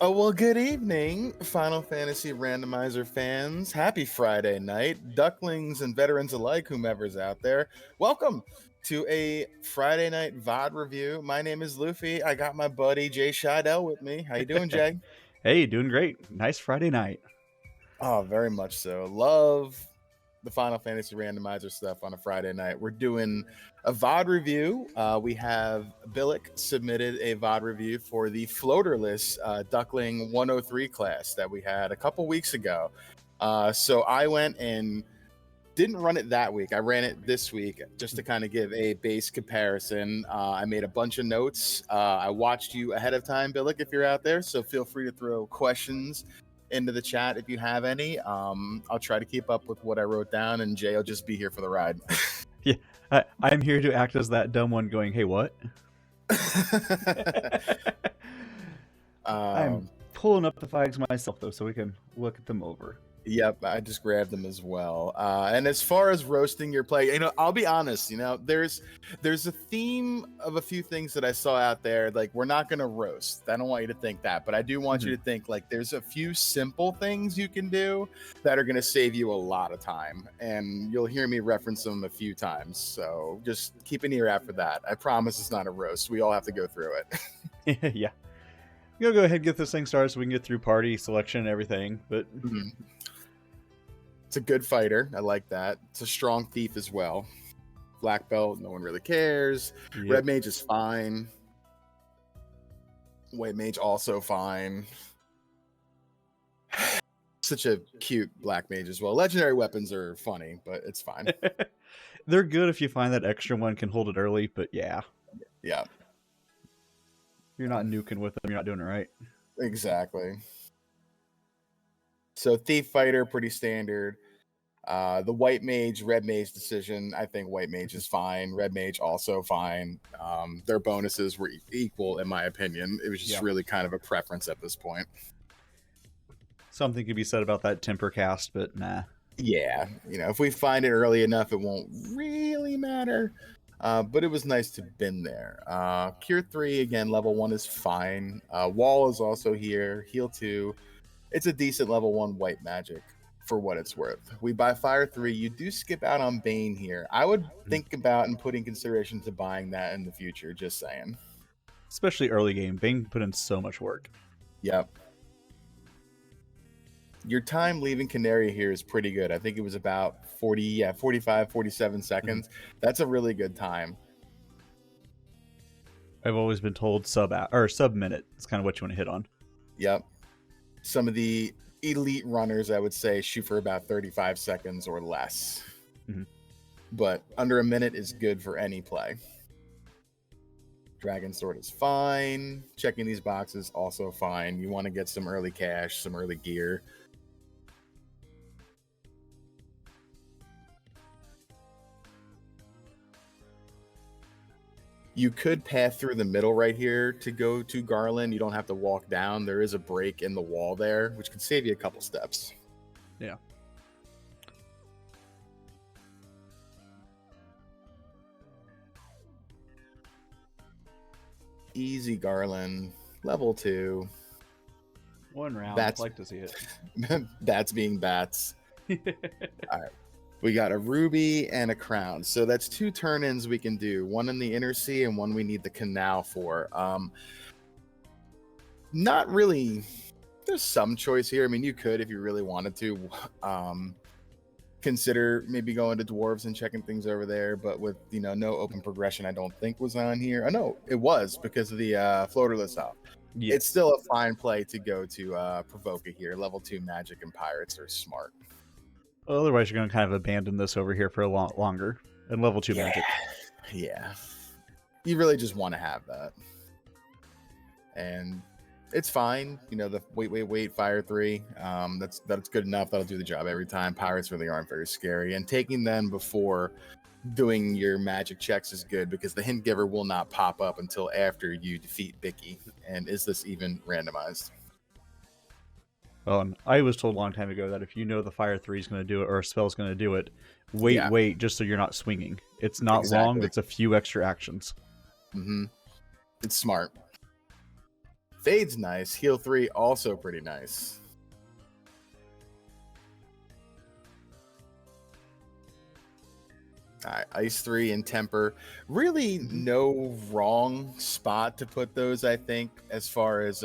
Oh, well, good evening, Final Fantasy Randomizer fans. Happy Friday night, ducklings and veterans alike, whomever's out there. Welcome to a Friday night VOD review. My name is Luffy. I got my buddy Jay Scheidel with me. How you doing, Jay? Hey, doing great. Nice Friday night. Oh, very much so. Love the Final Fantasy Randomizer stuff on a Friday night. We're doing a VOD review. We have Billick submitted a VOD review for the floaterless Duckling 103 class that we had a couple weeks ago. So I went and didn't run it that week. I ran it this week just to kind of give a base comparison. I made a bunch of notes. I watched you ahead of time, Billick, if you're out there. So feel free to throw questions into the chat if you have any. I'll try to keep up with what I wrote down, and Jay will just be here for the ride. Yeah, I'm here to act as that dumb one going, hey, what? I'm pulling up the files myself, though, so we can look at them over. Yep, I just grabbed them as well. And as far as roasting your play, I'll be honest, there's a theme of a few things that I saw out there. Like, we're not going to roast. I don't want you to think that, but I do want you to think, like, there's a few simple things you can do that are going to save you a lot of time. And you'll hear me reference them a few times. So just keep an ear out for that. I promise it's not a roast. We all have to go through it. Yeah. You'll go ahead and get this thing started so we can get through party selection and everything. But it's a good fighter. I like that. It's a strong thief as well. Black belt, no one really cares. Yep. Red mage is fine. White mage also fine. Such a cute black mage as well. Legendary weapons are funny, but it's fine. They're good if you find that extra one can hold it early, but yeah. Yeah. You're not nuking with them. You're not doing it right. Exactly. So thief fighter, pretty standard. The white mage, red mage decision. I think white mage is fine. Red mage also fine. Their bonuses were equal in my opinion. It was just really kind of a preference at this point. Something could be said about that temper cast, but nah. Yeah, if we find it early enough, it won't really matter. But it was nice to have been there. Cure 3, again, level 1 is fine. Wall is also here. Heal 2. It's a decent level 1 white magic for what it's worth. We buy Fire 3. You do skip out on Bane here. I would think about and put in consideration to buying that in the future, just saying. Especially early game. Bane put in so much work. Yep. Your time leaving Canary here is pretty good. I think it was about 45, 47 seconds. That's a really good time. I've always been told sub minute. It's kind of what you want to hit on. Yep. Some of the elite runners, I would say, shoot for about 35 seconds or less. But under a minute is good for any play. Dragon Sword is fine. Checking these boxes, also fine. You want to get some early cash, some early gear. You could path through the middle right here to go to Garland. You don't have to walk down. There is a break in the wall there, which could save you a couple steps. Yeah. Easy Garland, level 2. One round. I'd like to see it. Bats being bats. All right. We got a ruby and a crown. So that's 2 turn-ins we can do. One in the inner sea and one we need the canal for. Not really. There's some choice here. I mean, you could, if you really wanted to, consider maybe going to dwarves and checking things over there. But with, no open progression, I don't think was on here. I know it was because of the floaterless off. Yeah. It's still a fine play to go to Provoca here. Level 2 magic and pirates are smart. Well, otherwise, you're going to kind of abandon this over here for a lot longer. And level 2 magic. Yeah. You really just want to have that. And it's fine. The wait, Fire 3. That's good enough. That'll do the job every time. Pirates really aren't very scary. And taking them before doing your magic checks is good because the hint giver will not pop up until after you defeat Bicky. And is this even randomized? Well, I was told a long time ago that if you know the Fire 3 is going to do it or a spell is going to do it, wait, just so you're not swinging. It's not long. It's a few extra actions. It's smart. Fade's nice. Heal 3 also pretty nice. All right, Ice 3 and Temper. Really no wrong spot to put those, I think, as far as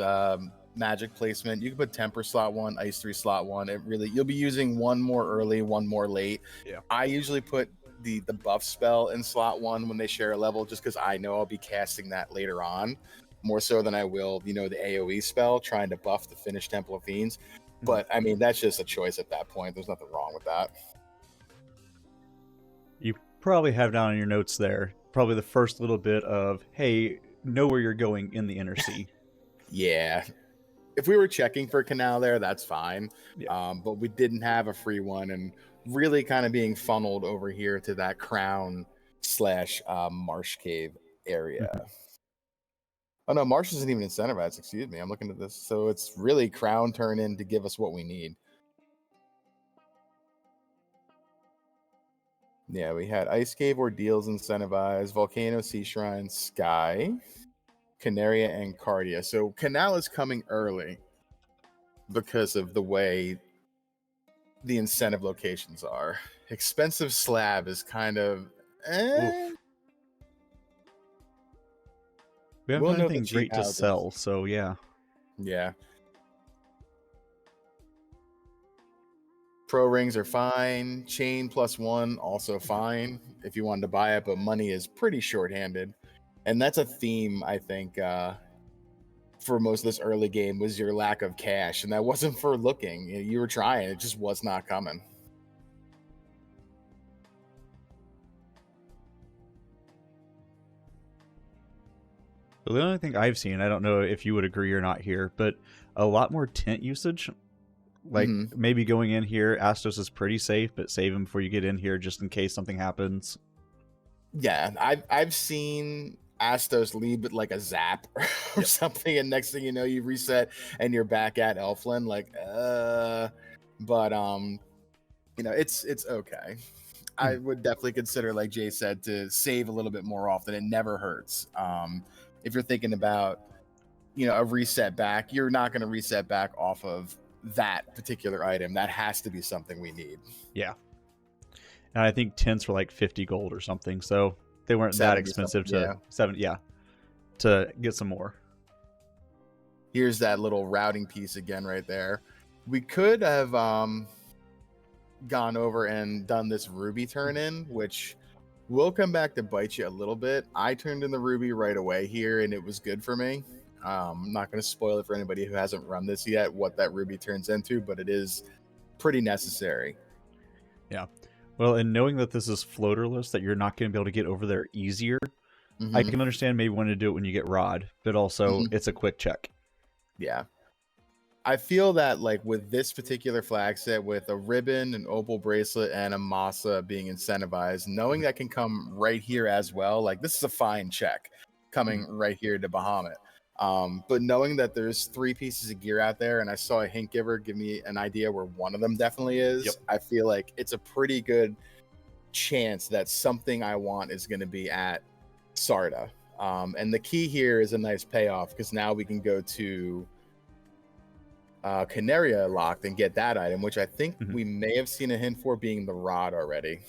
magic placement. You can put Temper slot 1, Ice 3 slot 1. It really, you'll be using one more early, one more late. Yeah. I usually put the buff spell in slot 1 when they share a level, just because I know I'll be casting that later on, more so than I will, the AoE spell, trying to buff the finished Temple of Fiends. But I mean, that's just a choice at that point. There's nothing wrong with that. You probably have down in your notes there, probably the first little bit of, hey, know where you're going in the inner sea. Yeah. If we were checking for Canal there, that's fine. Yeah. But we didn't have a free one, and really kind of being funneled over here to that Crown / Marsh Cave area. Oh no, Marsh isn't even incentivized, excuse me. I'm looking at this. So it's really Crown turn in to give us what we need. Yeah, we had Ice Cave Ordeals incentivized, Volcano, Sea Shrine, Sky, Canaria, and Cardia. So Canal is coming early because of the way the incentive locations are. Expensive Slab is kind of We haven't had anything great to sell, so yeah. Yeah. Pro rings are fine. Chain +1 also fine if you wanted to buy it, but money is pretty shorthanded. And that's a theme, I think, for most of this early game, was your lack of cash. And that wasn't for looking. You were trying. It just was not coming. So the only thing I've seen, I don't know if you would agree or not here, but a lot more tent usage. Like maybe going in here, Astos is pretty safe, but save him before you get in here just in case something happens. Yeah, I've seen Astos leave with like a zap or something, and next thing you know, you reset and you're back at Elflin. Like, but it's okay. I would definitely consider, like Jay said, to save a little bit more often. It never hurts. If you're thinking about, a reset back, you're not going to reset back off of that particular item. That has to be something we need. Yeah. And I think tents were like 50 gold or something, so they weren't that expensive to to get some more. Here's that little routing piece again right there. We could have gone over and done this ruby turn in, which will come back to bite you a little bit. I turned in the ruby right away here, and it was good for me. I'm not going to spoil it for anybody who hasn't run this yet, what that ruby turns into, but it is pretty necessary. Yeah. Well, and knowing that this is floaterless, that you're not going to be able to get over there easier, I can understand maybe wanting to do it when you get Rod, but also it's a quick check. Yeah. I feel that, like, with this particular flag set, with a ribbon, an opal bracelet, and a Masa being incentivized, knowing that can come right here as well, like, this is a fine check coming right here to Bahamut. But knowing that there's 3 pieces of gear out there, and I saw a hint giver give me an idea where one of them definitely is, I feel like it's a pretty good chance that something I want is going to be at Sarda. And the key here is a nice payoff, because now we can go to Canaria locked and get that item, which I think we may have seen a hint for being the Rod already.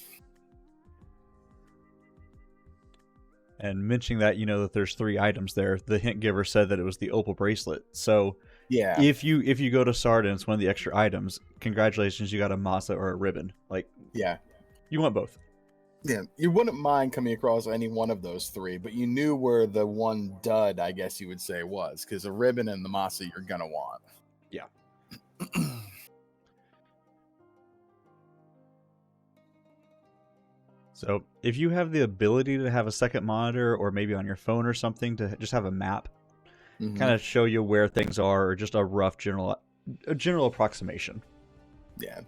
And mentioning that, that there's 3 items there, the hint giver said that it was the opal bracelet. So yeah, if you go to Sarda and it's one of the extra items, congratulations, you got a Masa or a ribbon. Like, yeah, you want both. Yeah, you wouldn't mind coming across any one of those 3, but you knew where the one dud, I guess you would say, was, because a ribbon and the Masa you're gonna want. Yeah. So if you have the ability to have a second monitor, or maybe on your phone or something, to just have a map, kind of show you where things are, or just a rough general approximation. Yeah.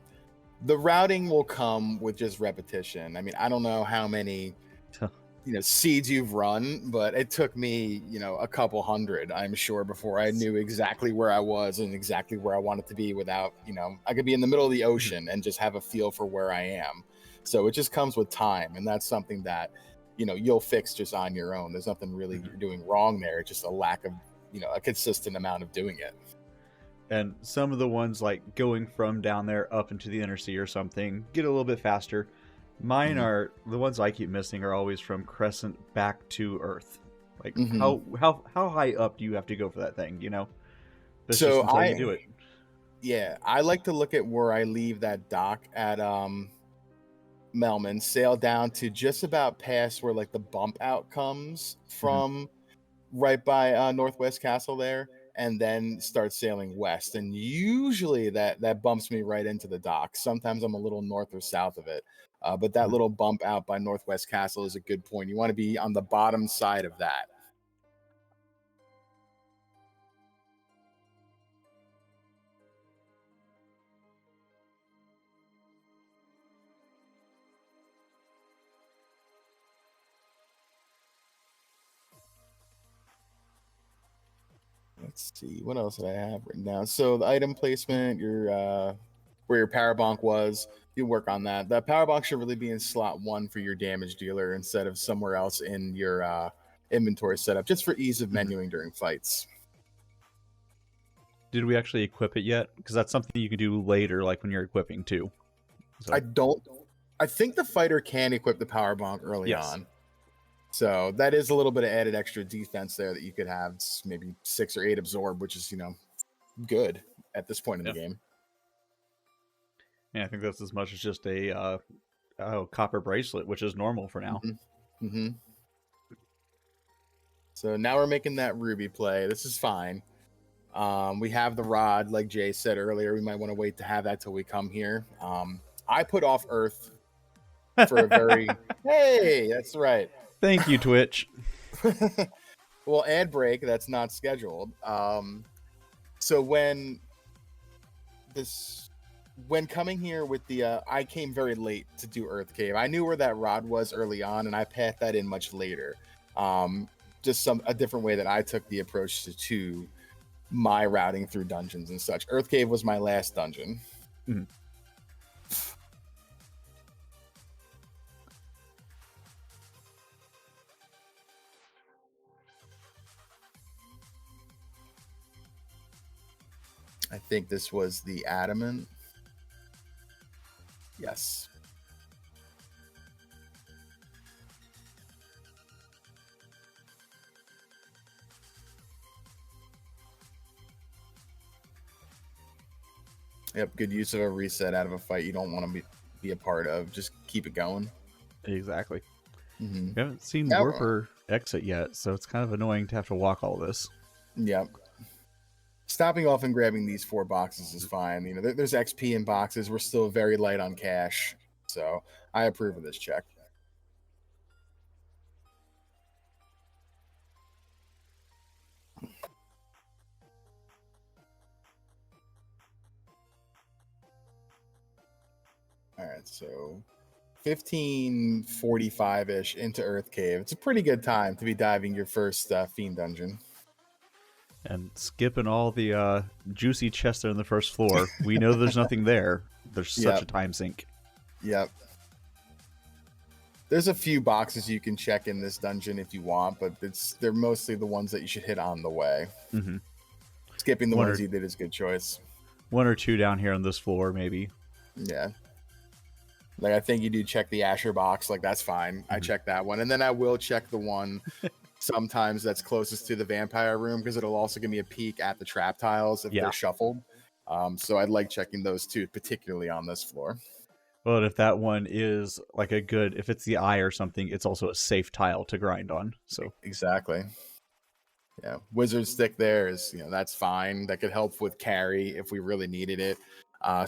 The routing will come with just repetition. I mean, I don't know how many seeds you've run, but it took me, a couple hundred, I'm sure, before I knew exactly where I was and exactly where I wanted to be without, I could be in the middle of the ocean and just have a feel for where I am. So it just comes with time, and that's something that, you'll fix just on your own. There's nothing really you're doing wrong there. It's just a lack of a consistent amount of doing it. And some of the ones like going from down there up into the inner sea or something get a little bit faster. Mine are the ones I keep missing are always from Crescent back to Earth. Like how high up do you have to go for that thing? That's So just until you do it. Yeah, I like to look at where I leave that dock at Melman, sail down to just about past where like the bump out comes from, right by Northwest Castle there, and then start sailing west. And usually that bumps me right into the dock. Sometimes I'm a little north or south of it, but that little bump out by Northwest Castle is a good point. You want to be on the bottom side of that. Let's see, what else did I have written down? So the item placement, where your power bonk was, you work on that. That power bonk should really be in slot 1 for your damage dealer instead of somewhere else in your inventory setup, just for ease of menuing during fights. Did we actually equip it yet? Because that's something you can do later, like when you're equipping too. So. I think the fighter can equip the power bonk early on. So that is a little bit of added extra defense there that you could have. It's maybe 6 or 8 absorb, which is, good at this point in the game. Yeah, I think that's as much as just a copper bracelet, which is normal for now. So now we're making that ruby play. This is fine. We have the rod, like Jay said earlier. We might want to wait to have that till we come here. I put off Earth for a very... Hey, that's right. Thank you, Twitch. Well, ad break, that's not scheduled. So when coming here with the I came very late to do Earth Cave. I knew where that rod was early on, and I pathed that in much later. Just a different way that I took the approach to my routing through dungeons and such. Earth Cave was my last dungeon. I think this was the adamant. Yes. Yep, good use of a reset out of a fight you don't want to be a part of. Just keep it going. Exactly. We haven't seen Warper exit yet, so it's kind of annoying to have to walk all this. Yep. Stopping off and grabbing these 4 boxes is fine. There's XP in boxes. We're still very light on cash, so I approve of this check. All right, so 15:45-ish into Earth Cave. It's a pretty good time to be diving your first Fiend dungeon. And skipping all the juicy chests there on the first floor. We know there's nothing there. There's such a time sink. Yep. There's a few boxes you can check in this dungeon if you want, but they're mostly the ones that you should hit on the way. Skipping the ones you did is a good choice. 1 or 2 down here on this floor, maybe. Yeah. Like, I think you do check the Asher box. Like, that's fine. I check that one. And then I will check the one sometimes that's closest to the vampire room, because it'll also give me a peek at the trap tiles if they're shuffled. So I'd like checking those too, particularly on this floor. Well, if that one is like if it's the eye or something, it's also a safe tile to grind on. So exactly. Yeah. Wizard stick there is, that's fine. That could help with carry if we really needed it.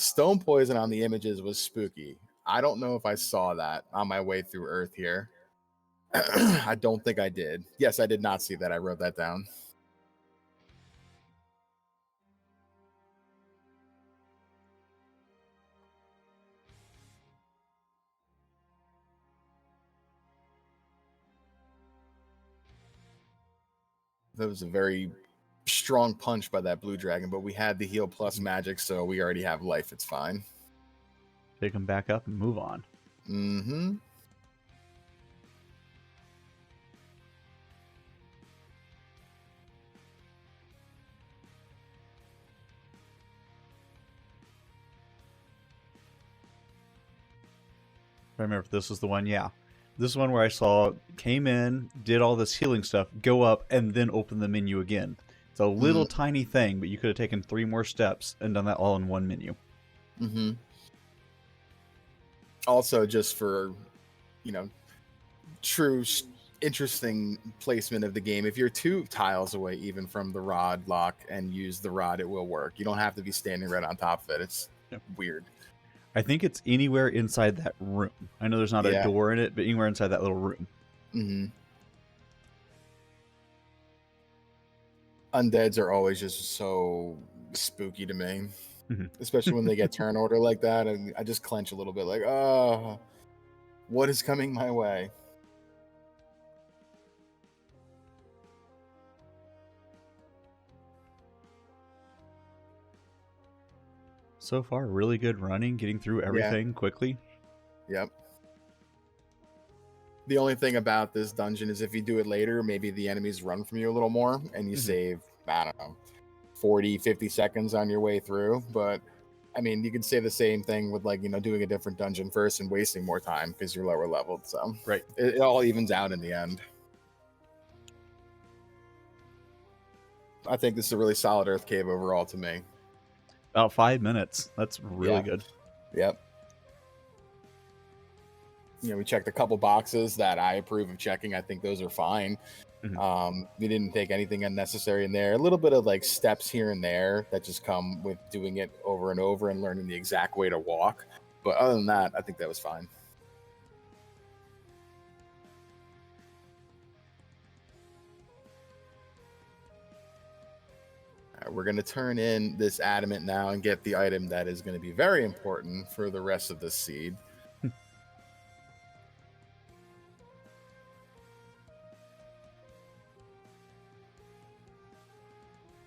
Stone poison on the images was spooky. I don't know if I saw that on my way through Earth here. I don't think I did. Yes, I did not see that. I wrote that down. That was a very strong punch by that blue dragon, but we had the heal plus magic, so we already have life. It's fine. Pick them back up and move on. I remember if this was the one, yeah. This one where I saw, came in, did all this healing stuff, go up, and then open the menu again. It's a little tiny thing, but you could have taken 3 more steps and done that all in one menu. Mm-hmm. Also, just for, true interesting placement of the game, if you're 2 tiles away even from the rod lock and use the rod, it will work. You don't have to be standing right on top of it. It's weird. I think it's anywhere inside that room. I know there's not a door in it, but anywhere inside that little room. Mm-hmm. Undeads are always just so spooky to me, especially when they get turn order like that, and I just clench a little bit, like, oh, what is coming my way? So far, really good running, getting through everything quickly. Yep. The only thing about this dungeon is if you do it later, maybe the enemies run from you a little more and you save, I don't know, 40, 50 seconds on your way through. But I mean, you could say the same thing with, like, doing a different dungeon first and wasting more time because you're lower leveled. So right, it all evens out in the end. I think this is a really solid Earth Cave overall to me. About 5 minutes. That's really good. Yep. We checked a couple boxes that I approve of checking. I think those are fine. We didn't take anything unnecessary in there. A little bit of like steps here and there that just come with doing it over and over and learning the exact way to walk. But other than that, I think that was fine. All right, we're going to turn in this adamant now and get the item that is going to be very important for the rest of this seed.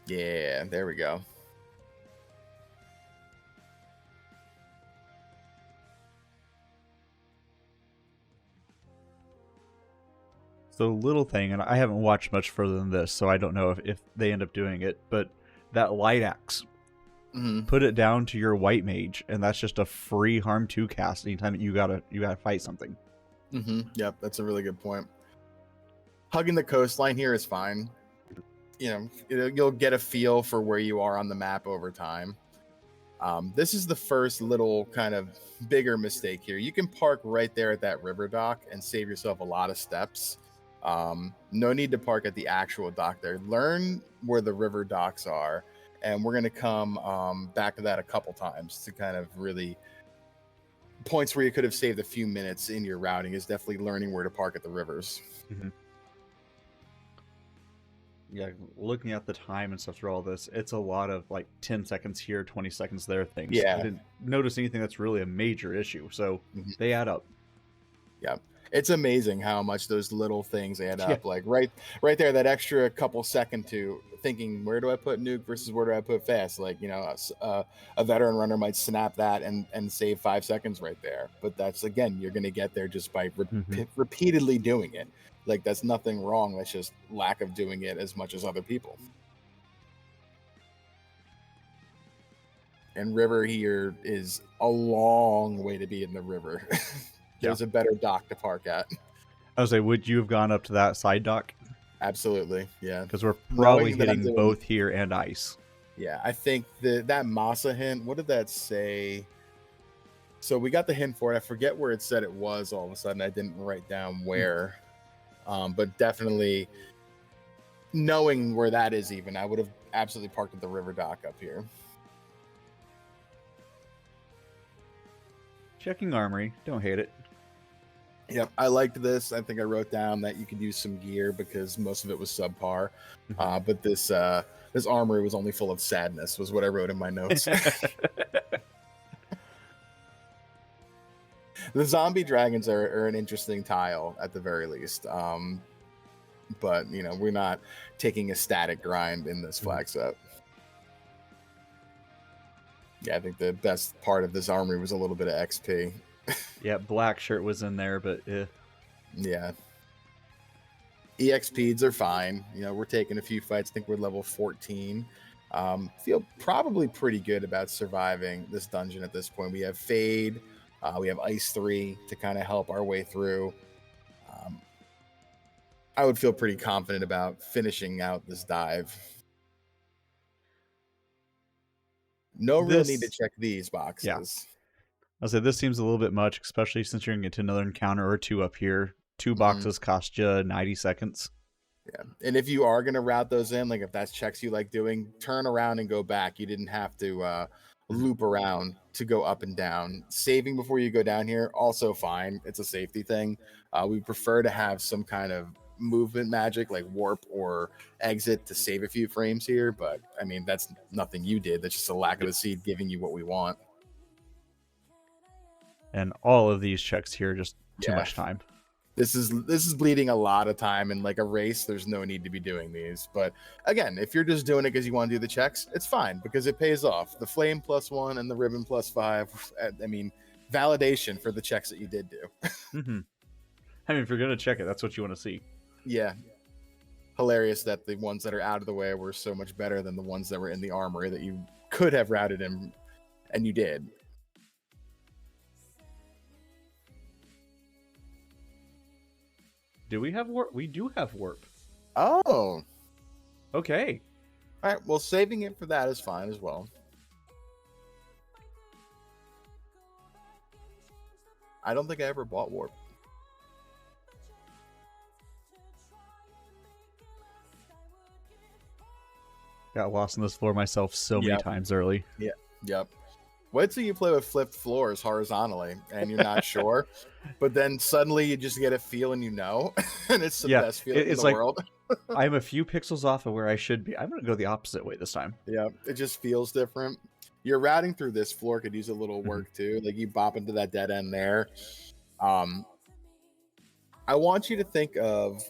Yeah, there we go. So little thing, and I haven't watched much further than this, so I don't know if they end up doing it, but that light axe, put it down to your white mage, and that's just a free harm 2 cast anytime you gotta fight something. Yep, that's a really good point. Hugging the coastline here is fine. You'll get a feel for where you are on the map over time. This is the first little kind of bigger mistake here. You can park right there at that river dock and save yourself a lot of steps. No need to park at the actual dock there. Learn where the river docks are, and we're going to come back to that a couple times to kind of really points where you could have saved a few minutes in your routing is definitely learning where to park at the rivers. Yeah, looking at the time and stuff through all this, it's a lot of like 10 seconds here, 20 seconds there things. Yeah. I didn't notice anything that's really a major issue, so they add up. Yeah. It's amazing how much those little things add up. Like right there, that extra couple second to thinking, where do I put nuke versus where do I put fast? Like, a veteran runner might snap that and save 5 seconds right there. But that's, again, you're going to get there just by repeatedly doing it. Like, that's nothing wrong. That's just lack of doing it as much as other people. And river here is a long way to be in the river. There's a better dock to park at. I was like, would you have gone up to that side dock? Absolutely, yeah. Because we're probably hitting both here and ice. Yeah, I think that Masa hint, what did that say? So we got the hint for it. I forget where it said it was all of a sudden. I didn't write down where. But definitely knowing where that is even, I would have absolutely parked at the river dock up here. Checking armory. Don't hate it. Yep, I liked this. I think I wrote down that you could use some gear because most of it was subpar. But this armory was only full of sadness, was what I wrote in my notes. The zombie dragons are an interesting tile at the very least. But, we're not taking a static grind in this flag set. Yeah, I think the best part of this armory was a little bit of XP. Yeah, black shirt was in there, but yeah. EXPs are fine. We're taking a few fights. I think we're level 14. Feel probably pretty good about surviving this dungeon at this point. We have Fade. We have Ice 3 to kind of help our way through. I would feel pretty confident about finishing out this dive. No real need to check these boxes. Yeah. I'll say this seems a little bit much, especially since you're going to get to another encounter or two up here. 2 boxes cost you 90 seconds. Yeah. And if you are going to route those in, like if that's checks you like doing, turn around and go back. You didn't have to loop around to go up and down. Saving before you go down here, also fine. It's a safety thing. We prefer to have some kind of movement magic like warp or exit to save a few frames here. But I mean, that's nothing you did. That's just a lack of the seed giving you what we want. And all of these checks here, just too much time. This is bleeding a lot of time, and like a race, there's no need to be doing these. But again, if you're just doing it because you want to do the checks, it's fine because it pays off. The flame +1 and the ribbon +5. I mean, validation for the checks that you did do. I mean, if you're gonna check it, that's what you want to see. Yeah. Hilarious that the ones that are out of the way were so much better than the ones that were in the armory that you could have routed in, and you did. Do we have warp? We do have warp. Oh. Okay. All right. Well, saving it for that is fine as well. I don't think I ever bought warp. Got lost on this floor myself so many times early. Yeah. Yep. Wait till you play with flipped floors horizontally and you're not sure, but then suddenly you just get a feel and you know, and it's the best feeling in the world. I'm a few pixels off of where I should be. I'm going to go the opposite way this time. Yeah, it just feels different. Your routing through this floor could use a little work too. Like you bop into that dead end there. I want you to think of,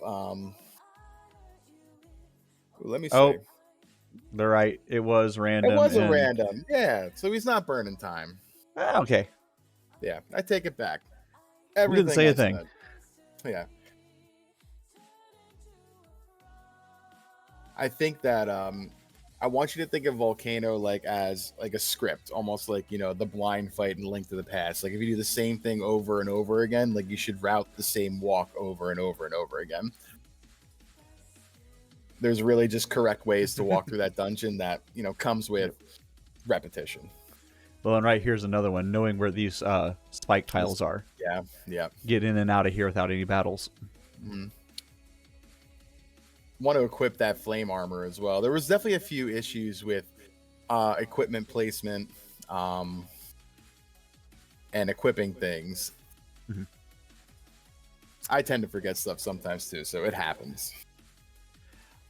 let me see. Oh, they're right. It was random. It was a random. Yeah, so he's not burning time. Okay. Yeah, I take it back. We didn't say a thing. Yeah. I think that I want you to think of Volcano like as like a script, almost like, you know, the blind fight and Link to the Past. Like if you do the same thing over and over again, like you should route the same walk over and over and over again. There's really just correct ways to walk through that dungeon that, you know, comes with repetition. Well, and right here's another one, knowing where these spike tiles are. Yeah, yeah. Get in and out of here without any battles. Want to equip that flame armor as well. There was definitely a few issues with equipment placement and equipping things. I tend to forget stuff sometimes too, so it happens.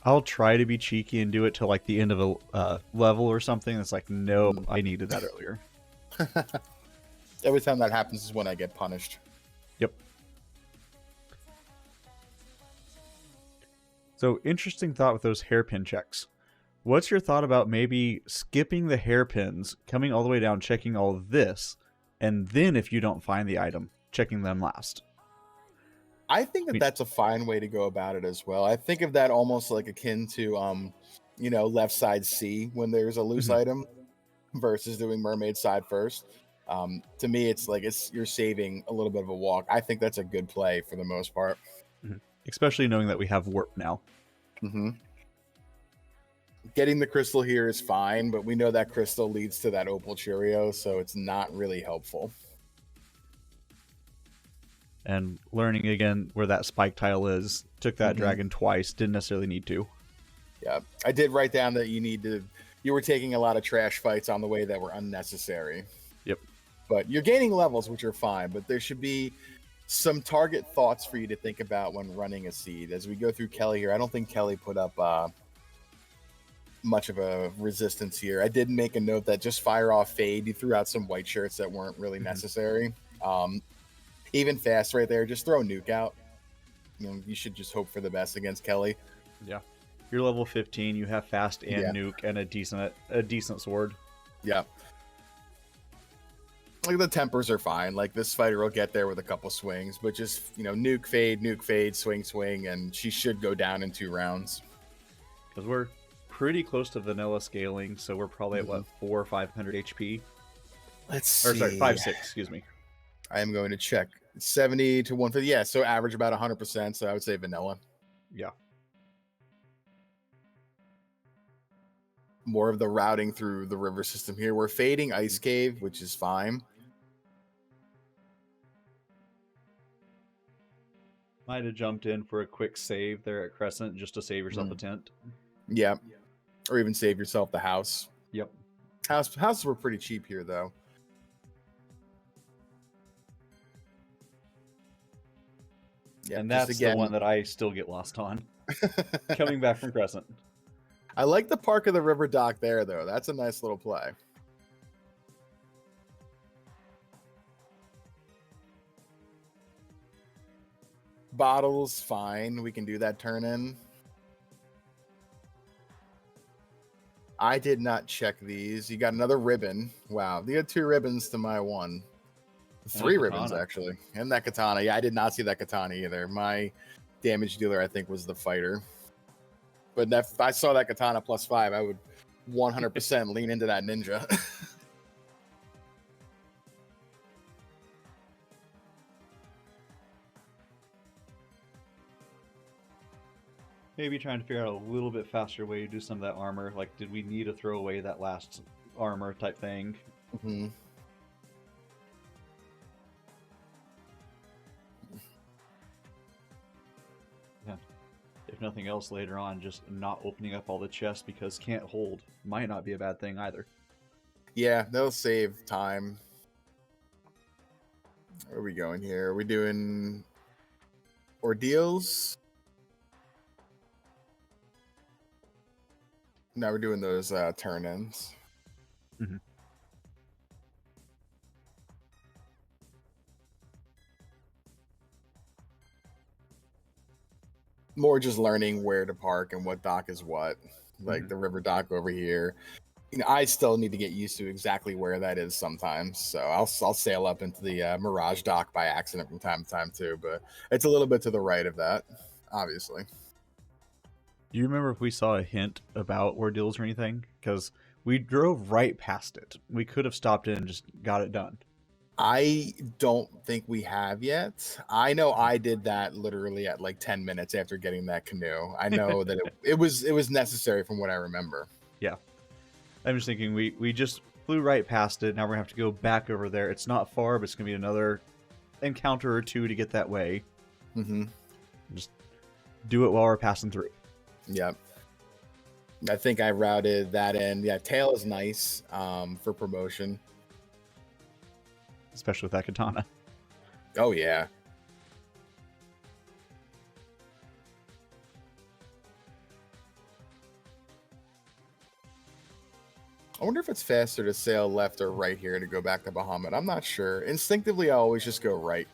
I'll try to be cheeky and do it till like the end of a level or something. It's like, no, I needed that earlier. Every time that happens is when I get punished. Yep. So interesting thought with those hairpin checks. What's your thought about maybe skipping the hairpins, coming all the way down, checking all of this, and then if you don't find the item, checking them last? I think that that's a fine way to go about it as well. I think of that almost like akin to, you know, left side C when there's a loose item versus doing mermaid side first. To me, it's like you're saving a little bit of a walk. I think that's a good play for the most part. Especially knowing that we have warp now. Getting the crystal here is fine, but we know that crystal leads to that opal Cheerio, so it's not really helpful. And learning again where that spike tile is. Took that dragon twice. Didn't necessarily need to. Yeah, I did write down that you were taking a lot of trash fights on the way that were unnecessary. Yep. But you're gaining levels, which are fine, but there should be some target thoughts for you to think about when running a seed. As we go through Kelly here, I don't think Kelly put up much of a resistance here. I did make a note that just fire off Fade. You threw out some white shirts that weren't really necessary. Even fast right there, just throw Nuke out. You know, you should just hope for the best against Kelly. Yeah. You're level 15, you have fast and Nuke and a decent sword. Yeah. Like the tempers are fine. Like this fighter will get there with a couple swings, but just, you know, nuke, fade, swing, and she should go down in 2 rounds. Because we're pretty close to vanilla scaling, so we're probably at what, 400 or 500 HP? Let's see. Or sorry, 5-6, excuse me. I am going to check 70 to 150. Yeah, so average about 100%. So I would say vanilla. Yeah. More of the routing through the river system here. We're fading Ice Cave, which is fine. Might have jumped in for a quick save there at Crescent just to save yourself a tent. Yeah. Or even save yourself the house. Yep. Houses were pretty cheap here, though. Yeah, and that's again, the one that I still get lost on. Coming back from Crescent. I like the Park of the River dock there, though. That's a nice little play. Bottles, fine. We can do that turn in. I did not check these. You got another ribbon. Wow. You had 2 ribbons to my 1. 3 ribbons, actually. And that katana. Yeah, I did not see that katana either. My damage dealer, I think, was the fighter. But if I saw that katana +5, I would 100% lean into that ninja. Maybe trying to figure out a little bit faster way to do some of that armor. Like, did we need to throw away that last armor type thing? Mm-hmm. Yeah. If nothing else, later on, just not opening up all the chests because can't hold might not be a bad thing either. Yeah, they'll save time. Where are we going here? Are we doing ordeals? No, we're doing those turn-ins. Mm-hmm. More just learning where to park and what dock is what. Like the river dock over here. You know, I still need to get used to exactly where that is sometimes. So I'll sail up into the Mirage dock by accident from time to time too. But it's a little bit to the right of that, obviously. Do you remember if we saw a hint about ordeals or anything? Because we drove right past it. We could have stopped in and just got it done. I don't think we have yet. I know I did that literally at like 10 minutes after getting that canoe. I know that it was necessary from what I remember. Yeah. I'm just thinking we just flew right past it. Now we're going to have to go back over there. It's not far, but it's going to be another encounter or 2 to get that way. Mm-hmm. Just do it while we're passing through. Yep. I think I routed that in. Yeah, tail is nice for promotion. Especially with that katana. Oh, yeah. I wonder if it's faster to sail left or right here to go back to Bahamut. I'm not sure. Instinctively, I always just go right.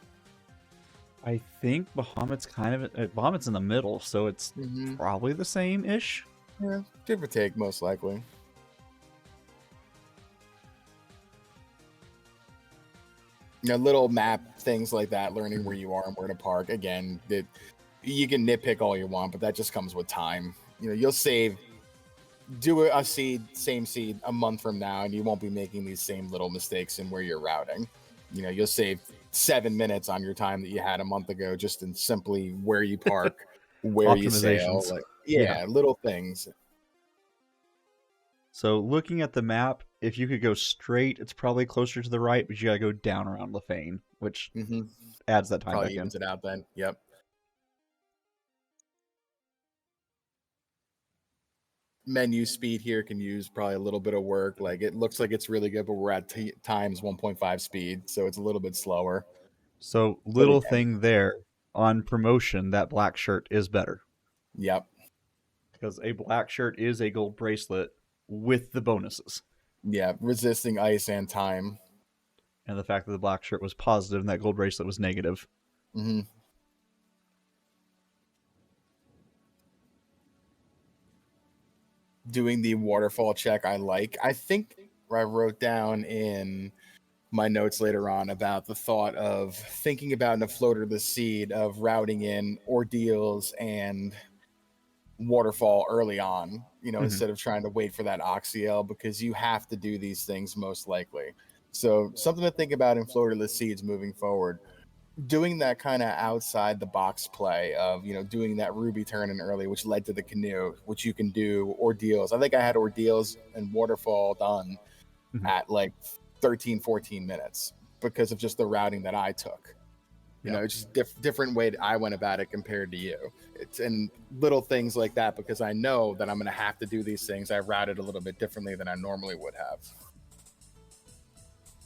I think Bahamut's Bahamut's in the middle, so it's probably the same-ish. Yeah, give or take, most likely. You know, little map things like that, learning where you are and where to park. Again, you can nitpick all you want, but that just comes with time. You know, you'll do a same seed a month from now, and you won't be making these same little mistakes in where you're routing. You know, you'll save 7 minutes on your time that you had a month ago just in simply where you park, where you sail. Like, yeah, little things. So looking at the map, if you could go straight, it's probably closer to the right, but you gotta go down around Lefane, which adds that time probably back evens in. It out then. Yep. Menu speed here can use probably a little bit of work. Like, it looks like it's really good, but we're at times 1.5 speed, so it's a little bit slower. So little thing there, on promotion, that black shirt is better. Yep. Because a black shirt is a gold bracelet with the bonuses. Yeah, resisting ice and time. And the fact that the black shirt was positive and that gold bracelet was negative. Mm-hmm. Doing the waterfall check, I think I wrote down in my notes later on about the thought of thinking about in a floater the seed of routing in ordeals and waterfall early on, you know, instead of trying to wait for that oxyel, because you have to do these things most likely. So something to think about in Florida Seeds moving forward. Doing that kind of outside the box play of, doing that ruby turn in early, which led to the canoe, which you can do ordeals. I think I had ordeals and waterfall done at like 13, 14 minutes because of just the routing that I took. It's just different way I went about it compared to you. It's and little things like that, because I know that I'm going to have to do these things. I routed a little bit differently than I normally would have.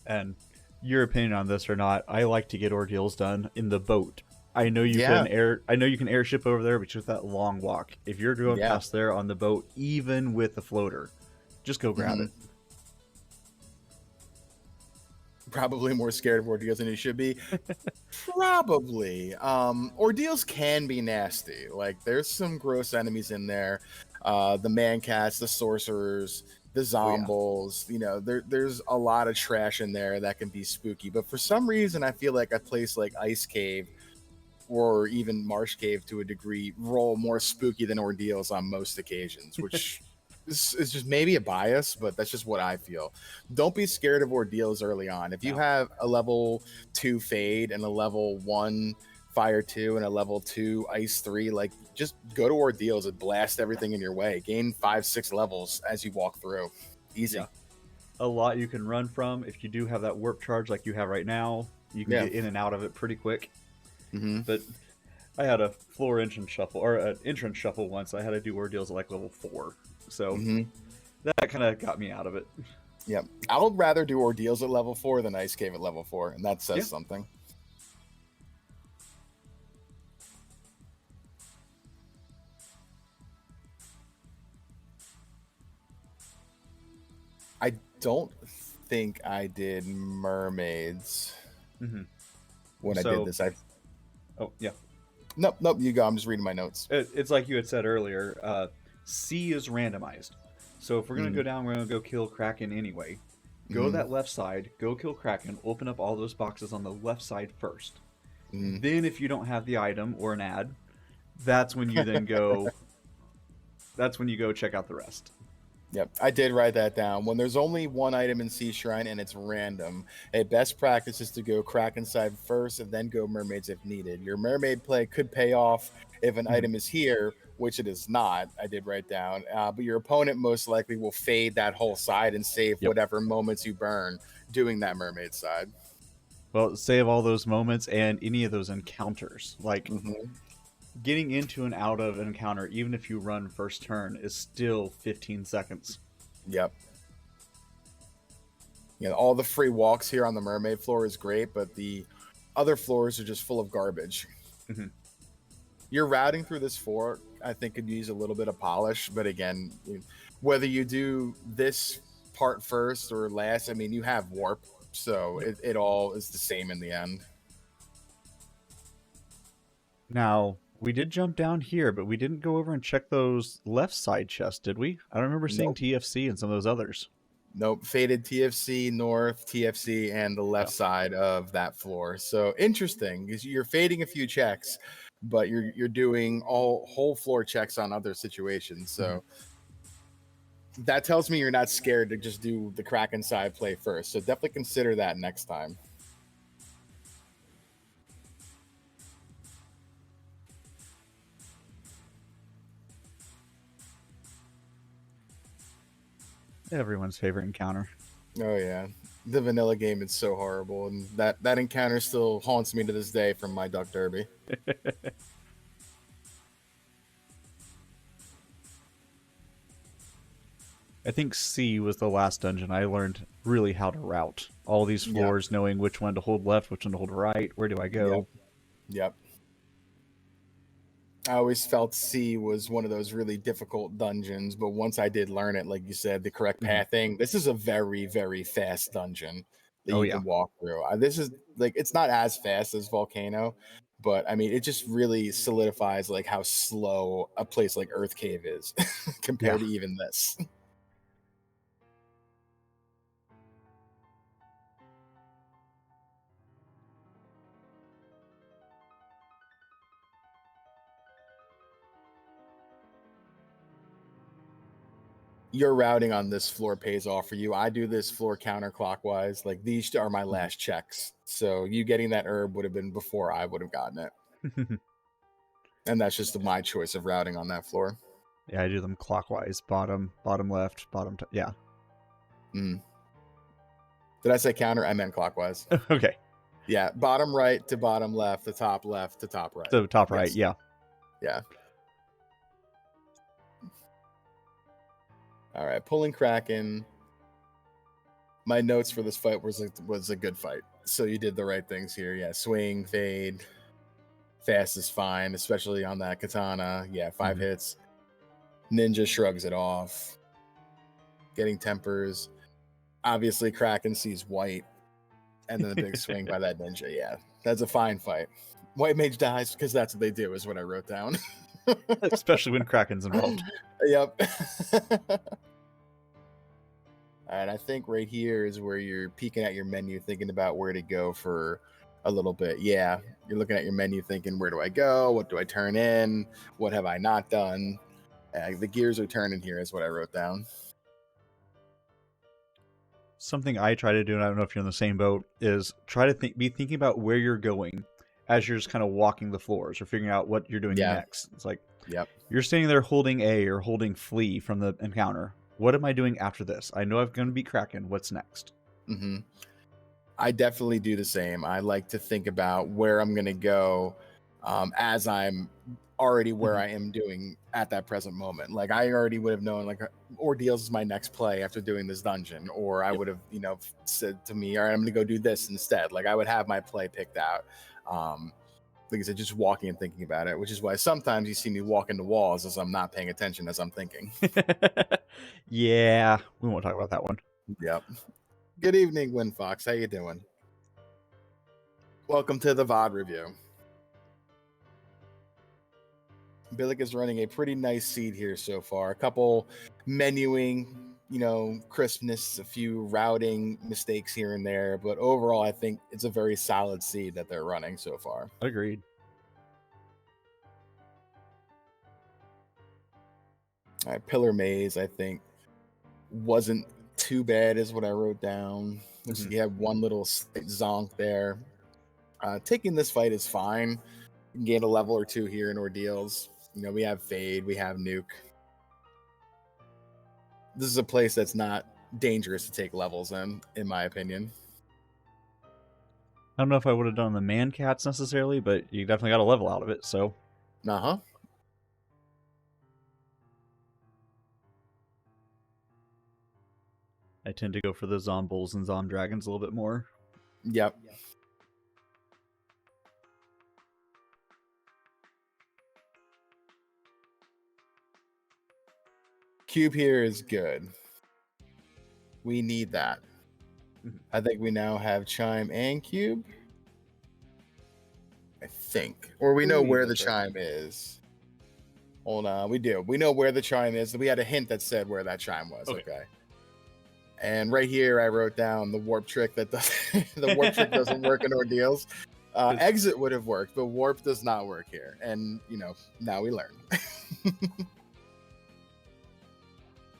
And your opinion on this or not, I like to get ordeals done in the boat. I know you can airship over there, but with that long walk, if you're going past there on the boat, even with the floater, just go grab it. Probably more scared of ordeals than you should be. Probably. Ordeals can be nasty. Like, there's some gross enemies in there. The man cats, the sorcerers, the zombies. There's a lot of trash in there that can be spooky. But for some reason, I feel like a place like Ice Cave or even Marsh Cave to a degree roll more spooky than ordeals on most occasions, which is just maybe a bias, but that's just what I feel. Don't be scared of ordeals early on. If you have a level 2 Fade and a level 1 Fire 2 and a level 2 Ice 3, like, just go to ordeals and blast everything in your way. Gain 5-6 levels as you walk through. Easy. Yeah. A lot you can run from. If you do have that warp charge like you have right now, you can get in and out of it pretty quick. But I had a floor entrance shuffle, or an entrance shuffle once. I had to do ordeals at like level 4. So that kind of got me out of it. Yeah. I would rather do ordeals at level 4 than Ice Cave at level 4, and that says something. I don't think I did mermaids when I did this. Nope, you go. I'm just reading my notes. It's like you had said earlier. C is randomized. So if we're going to go down, we're going to go kill Kraken anyway. Go to that left side, go kill Kraken, open up all those boxes on the left side first. Then if you don't have the item or an ad, that's when you then go... that's when you go check out the rest. Yep, I did write that down. When there's only one item in Sea Shrine and it's random, a best practice is to go Kraken side first and then go mermaids if needed. Your mermaid play could pay off if an item is here, which it is not. I did write down. But your opponent most likely will fade that whole side and save whatever moments you burn doing that mermaid side. Well, save all those moments and any of those encounters. Like... getting into and out of an encounter, even if you run first turn, is still 15 seconds. Yep. All the free walks here on the mermaid floor is great, but the other floors are just full of garbage. Your routing through this floor, I think, could use a little bit of polish, but again, whether you do this part first or last, I mean, you have warp, so it all is the same in the end. Now, we did jump down here, but we didn't go over and check those left side chests, did we? I don't remember seeing TFC and some of those others. Nope. Faded TFC, North, TFC, and the left side of that floor. So interesting, because you're fading a few checks, but you're doing whole floor checks on other situations. So that tells me you're not scared to just do the Kraken side play first. So definitely consider that next time. Everyone's favorite encounter. Oh yeah, the vanilla game is so horrible, and that encounter still haunts me to this day from my Duck Derby. I think C was the last dungeon I learned really how to route all these floors, knowing which one to hold left, which one to hold right, where do I go. Yep. I always felt C was one of those really difficult dungeons, but once I did learn it, like you said, the correct pathing, this is a very, very fast dungeon that you can walk through. This is like, it's not as fast as Volcano, but I mean, it just really solidifies like how slow a place like Earth Cave is compared to even this. your routing on this floor pays off for you. I do this floor counterclockwise. Like these are my last checks. So you getting that herb would have been before I would have gotten it. And that's just my choice of routing on that floor. Yeah, I do them clockwise. Bottom left, yeah. Mm. Did I say counter? I meant clockwise. Okay. Yeah, bottom right to bottom left to top right. So top right, yes. yeah. Yeah. All right, pulling Kraken. My notes for this fight was a good fight. So you did the right things here. Yeah, swing, fade, fast is fine, especially on that katana. Yeah, 5 hits. Ninja shrugs it off. Getting tempers. Obviously, Kraken sees white. And then the big swing by that ninja. Yeah, that's a fine fight. White mage dies because that's what they do, is what I wrote down. Especially when Kraken's involved. Yep. All right, I think right here is where you're peeking at your menu, thinking about where to go for a little bit. Yeah, you're looking at your menu thinking, where do I go? What do I turn in? What have I not done? The gears are turning here is what I wrote down. Something I try to do, and I don't know if you're in the same boat, is try to be thinking about where you're going as you're just kind of walking the floors or figuring out what you're doing next. It's like, you're standing there holding A or holding Flea from the encounter. What am I doing after this? I know I'm going to beat Kraken. What's next? Mm-hmm. I definitely do the same. I like to think about where I'm going to go as I'm already where I am doing at that present moment. Like I already would have known, like Ordeals is my next play after doing this dungeon, or I would have, said to me, all right, I'm going to go do this instead. Like I would have my play picked out. Like I said, just walking and thinking about it, which is why sometimes you see me walk into walls as I'm not paying attention as I'm thinking. Yeah, we won't talk about that one. Yep. Good evening, Winfox. How you doing? Welcome to the VOD review. Billick is running a pretty nice seed here so far. A couple menuing, crispness, a few routing mistakes here and there, but overall, I think it's a very solid seed that they're running so far. Agreed. All right, Pillar Maze, I think, wasn't too bad, is what I wrote down. You have one little zonk there. Taking this fight is fine. You can gain a level or two here in Ordeals. We have Fade, we have Nuke. This is a place that's not dangerous to take levels in my opinion. I don't know if I would have done the man cats necessarily, but you definitely got a level out of it, so. Uh-huh. I tend to go for the Zombuls and Zomdragons a little bit more. Yep. Cube here is good. We need that. I think we now have Chime and Cube. I think. Or we know where the Chime is. Hold on, we do. We know where the Chime is. We had a hint that said where that Chime was. Okay. And right here, I wrote down the warp trick that the warp trick doesn't work in Ordeals. Exit would have worked, but warp does not work here. And now we learn.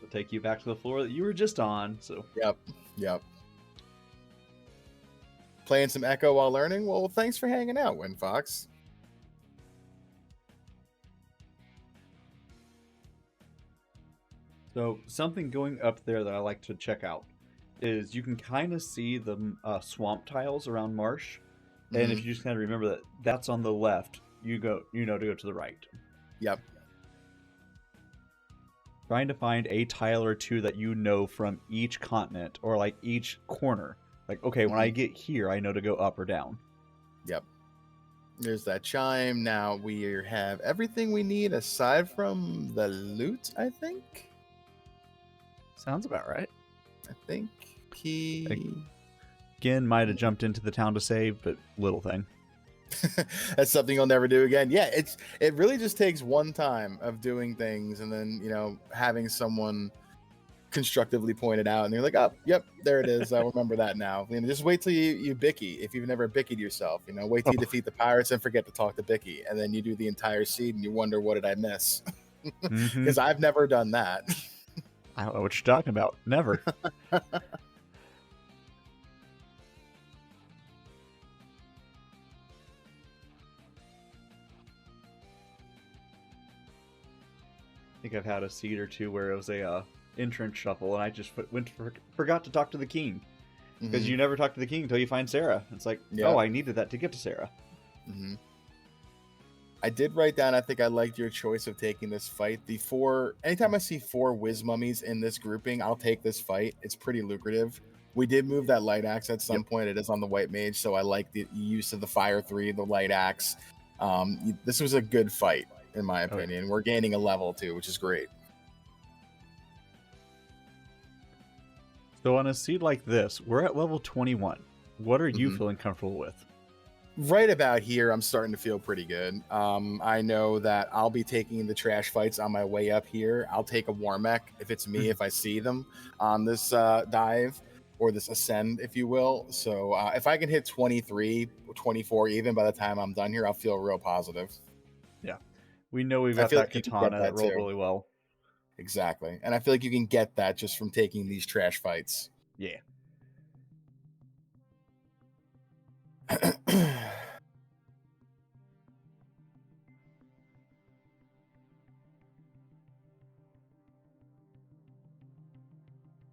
We'll take you back to the floor that you were just on. So. Yep. Playing some Echo while learning. Well, thanks for hanging out, Winfox. So something going up there that I like to check out is you can kind of see the swamp tiles around Marsh, and if you just kind of remember that that's on the left, to go to the right. Yep. Trying to find a tile or two that from each continent or like each corner. Like, okay, when I get here, I know to go up or down. Yep. There's that Chime. Now we have everything we need aside from the loot, I think. Sounds about right. I think he... Again, might have jumped into the town to save, but little thing. That's something you'll never do again. Yeah, it really just takes one time of doing things and then, having someone constructively point it out and you're like, oh, yep, there it is. I'll remember that now. Just wait till you Bicky if you've never Bickied yourself. Wait till you defeat the pirates and forget to talk to Bicky. And then you do the entire seed and you wonder, what did I miss? Because I've never done that. I don't know what you're talking about. Never. I think I've had a seed or two where it was a entrance shuffle, and I just forgot to talk to the king. Because you never talk to the king until you find Sarah. It's like, oh, I needed that to get to Sarah. I did write down, I think I liked your choice of taking this fight. Anytime I see 4 whiz mummies in this grouping, I'll take this fight. It's pretty lucrative. We did move that light axe at some point. It is on the white mage, so I like the use of the fire 3, the light axe. This was a good fight, in my opinion. We're gaining a level too, which is great. So on a seed like this, we're at level 21. What are you feeling comfortable with? Right about here, I'm starting to feel pretty good. I know that I'll be taking the trash fights on my way up here. I'll take a Warmech if it's me, if I see them on this dive or this ascend, if you will. So if I can hit 23, 24 even by the time I'm done here, I'll feel real positive. Yeah. We know we've got that katana that rolled really well. Exactly. And I feel like you can get that just from taking these trash fights. Yeah.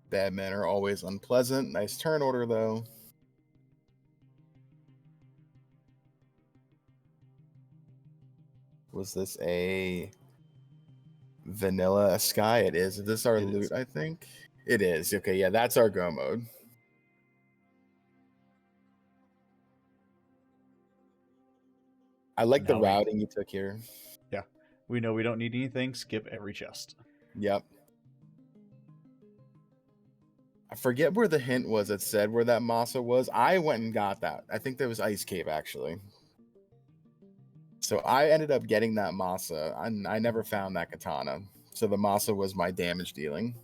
Bad men are always unpleasant. Nice turn order, though. Was this a vanilla sky? It is. Is this our loot, I think? It is. Okay, yeah, that's our go mode. I like the routing you took here. Yeah. We know we don't need anything. Skip every chest. Yep. I forget where the hint was that said where that masa was. I went and got that. I think there was Ice Cave, actually. So I ended up getting that masa. I never found that katana. So the masa was my damage dealing.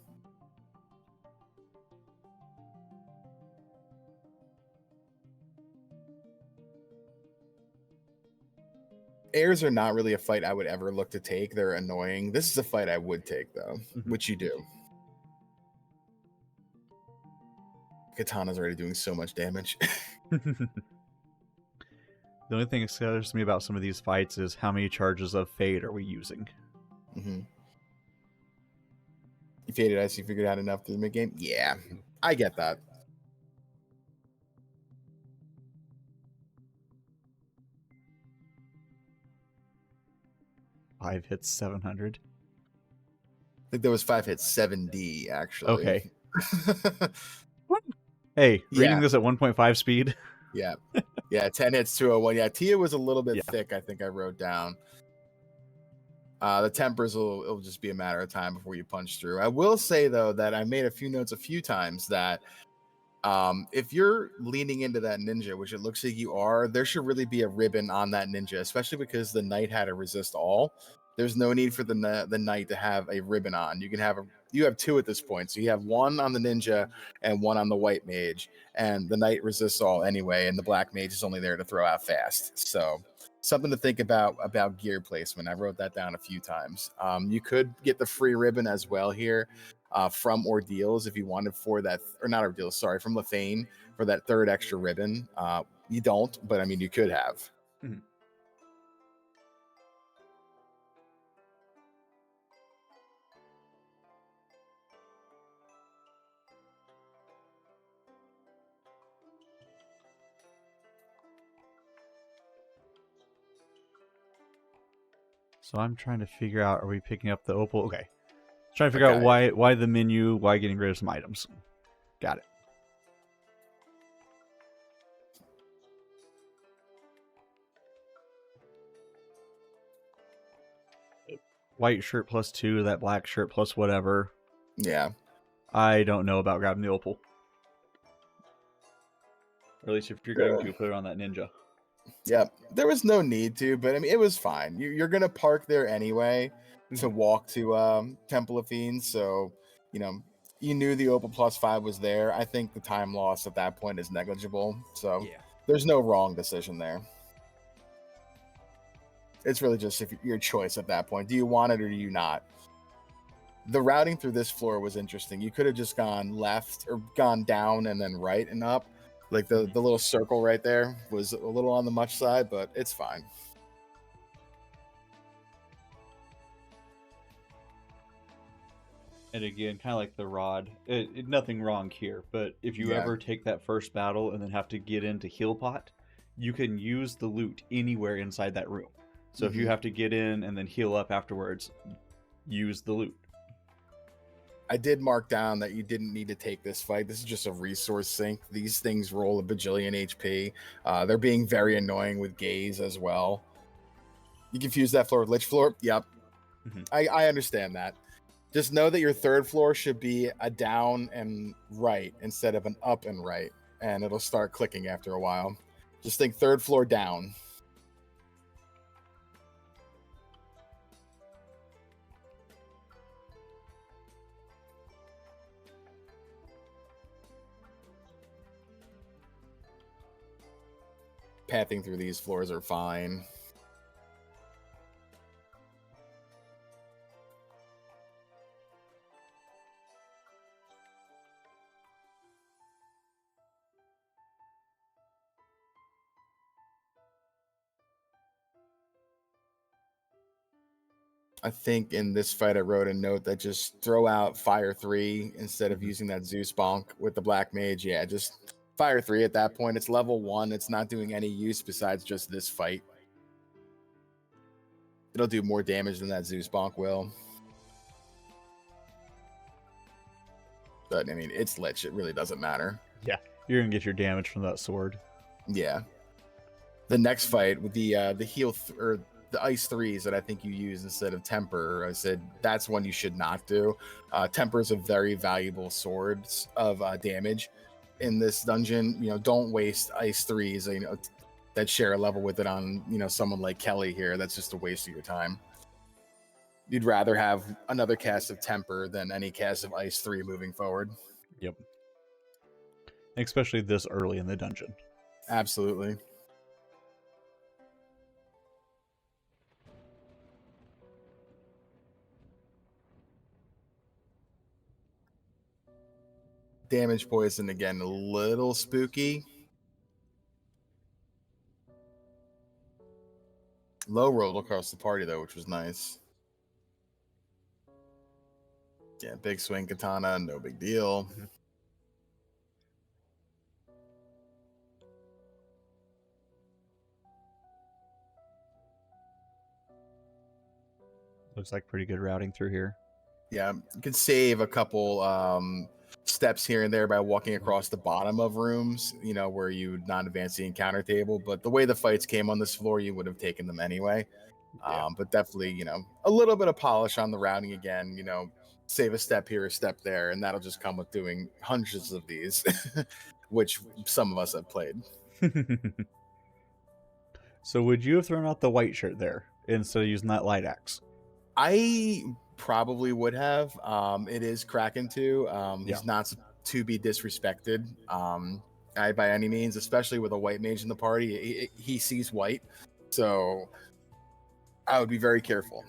Airs are not really a fight I would ever look to take. They're annoying. This is a fight I would take, though, which you do. Katana's already doing so much damage. The only thing that scares me about some of these fights is how many charges of Fade are we using? You Faded Ice, you figured out enough to the mid-game? Yeah, I get that. Five hits, 700. I think there was 5 hits, 7D, actually. Okay. Hey, reading this at 1.5 speed. Yeah. 10 hits, 201. Yeah, Tia was a little bit thick, I think I wrote down. The tempers it'll just be a matter of time before you punch through. I will say, though, that I made a few notes a few times that if you're leaning into that ninja, which it looks like you are, there should really be a ribbon on that ninja, especially because the knight had a resist all. There's no need for the knight to have a ribbon on. You can have you have 2 at this point. So you have 1 on the ninja and 1 on the white mage, and the knight resists all anyway, and the black mage is only there to throw out fast. So something to think about gear placement. I wrote that down a few times. You could get the free ribbon as well here from Ordeals if you wanted for that, or not Ordeals, sorry, from Lefane for that 3rd extra ribbon. You don't, but I mean, you could have. So I'm trying to figure out, are we picking up the opal? Okay. Trying to figure out why the menu, why getting rid of some items. Got it. White shirt plus 2, that black shirt plus whatever. Yeah. I don't know about grabbing the opal. Or at least if you're going to, put it on that ninja. Yeah, there was no need to, but I mean, it was fine. You're going to park there anyway to walk to Temple of Fiends, so, you knew the Opal plus 5 was there. I think the time loss at that point is negligible, so there's no wrong decision there. It's really just your choice at that point. Do you want it or do you not? The routing through this floor was interesting. You could have just gone left or gone down and then right and up. Like the little circle right there was a little on the much side, but it's fine. And again, kind of like the rod, nothing wrong here, but if you ever take that first battle and then have to get into heal pot, you can use the loot anywhere inside that room. So if you have to get in and then heal up afterwards, use the loot. I did mark down that you didn't need to take this fight. This is just a resource sink. These things roll a bajillion HP. They're being very annoying with gaze as well. You confuse that floor with lich floor? Yep. I understand that. Just know that your third floor should be a down and right instead of an up and right, and it'll start clicking after a while. Just think third floor down. Pathing through these floors are fine. I think in this fight I wrote a note that just throw out Fire 3 instead of using that Zeus bonk with the Black Mage. Yeah, just Fire 3 at that point. It's level 1. It's not doing any use besides just this fight. It'll do more damage than that Zeus bonk will. But, I mean, it's lich. It really doesn't matter. Yeah, you're going to get your damage from that sword. Yeah. The next fight with the heal or the ice 3s that I think you use instead of temper, I said that's one you should not do. Temper is a very valuable sword of damage in this dungeon. You know, don't waste ice 3s, you know, that share a level with it on, you know, someone like Kelly here. That's just a waste of your time. You'd rather have another cast of temper than any cast of ice 3 moving forward. Yep. Especially this early in the dungeon. Absolutely. Damage poison again, a little spooky. Low rolled across the party though, which was nice. Yeah, big swing katana, no big deal. Looks like pretty good routing through here. Yeah, you can save a couple steps here and there by walking across the bottom of rooms, you know, where you would not advance the encounter table. But the way the fights came on this floor, you would have taken them anyway. Yeah. But definitely, you know, a little bit of polish on the routing again, you know, save a step here, a step there, and that'll just come with doing hundreds of these, which some of us have played. So would you have thrown out the white shirt there instead of using that light axe? I probably would have. It is Kraken too. He's not to be disrespected by any means, especially with a white mage in the party. He sees white, so I would be very careful.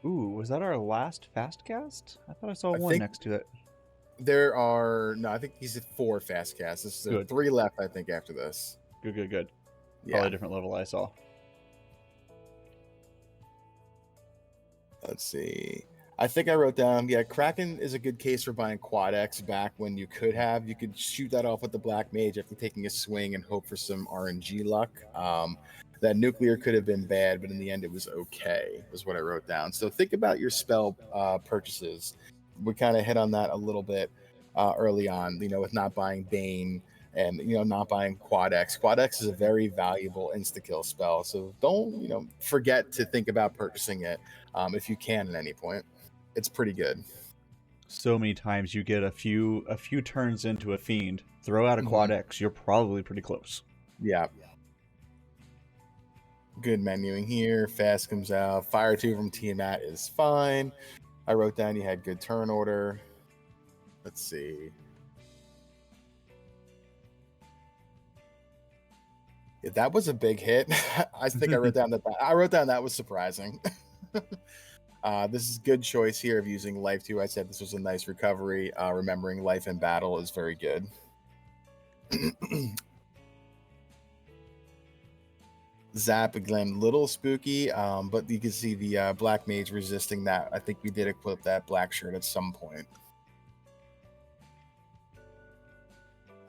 Ooh, was that our last fast cast? I thought I saw one next to it. There are I think he's at 4 fast casts. There's 3 left, I think, after this. Good. Yeah. Probably a different level I saw. Let's see. I think I wrote down, Kraken is a good case for buying Quad X back when you could have. You could shoot that off with the Black Mage after taking a swing and hope for some RNG luck. That nuclear could have been bad, but in the end it was okay, was what I wrote down. So think about your spell purchases. We kind of hit on that a little bit early on, you know, with not buying Bane and, you know, not buying Quad X. Quad X is a very valuable insta-kill spell, so don't, you know, forget to think about purchasing it if you can at any point. It's pretty good. So many times you get a few turns into a fiend, throw out a Quad X, you're probably pretty close. Yeah. Good menuing here. Fast comes out. Fire 2 from Tiamat is fine. I wrote down you had good turn order. Let's see. Yeah, that was a big hit. I think I wrote down that was surprising. This is good choice here of using life 2. I said this was a nice recovery. Remembering life in battle is very good. Zap again, little spooky, but you can see the black mage resisting that. I think we did equip that black shirt at some point.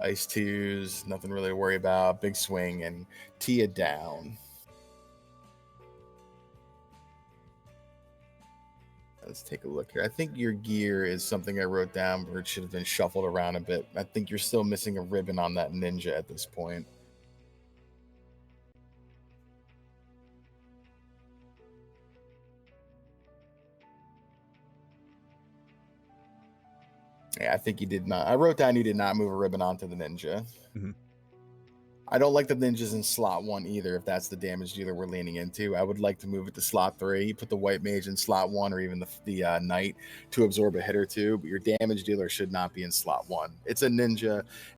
Ice 2s, nothing really to worry about. Big swing and Tia down. Let's take a look here. I think your gear is something I wrote down where it should have been shuffled around a bit. I think you're still missing a ribbon on that ninja at this point. Yeah, I think you did not. I wrote down you did not move a ribbon onto the ninja. Mm-hmm. I don't like the ninjas in slot 1 either, if that's the damage dealer we're leaning into. I would like to move it to slot 3. You put the white mage in slot 1 or even the knight to absorb a hit or two, but your damage dealer should not be in slot 1. It's a ninja.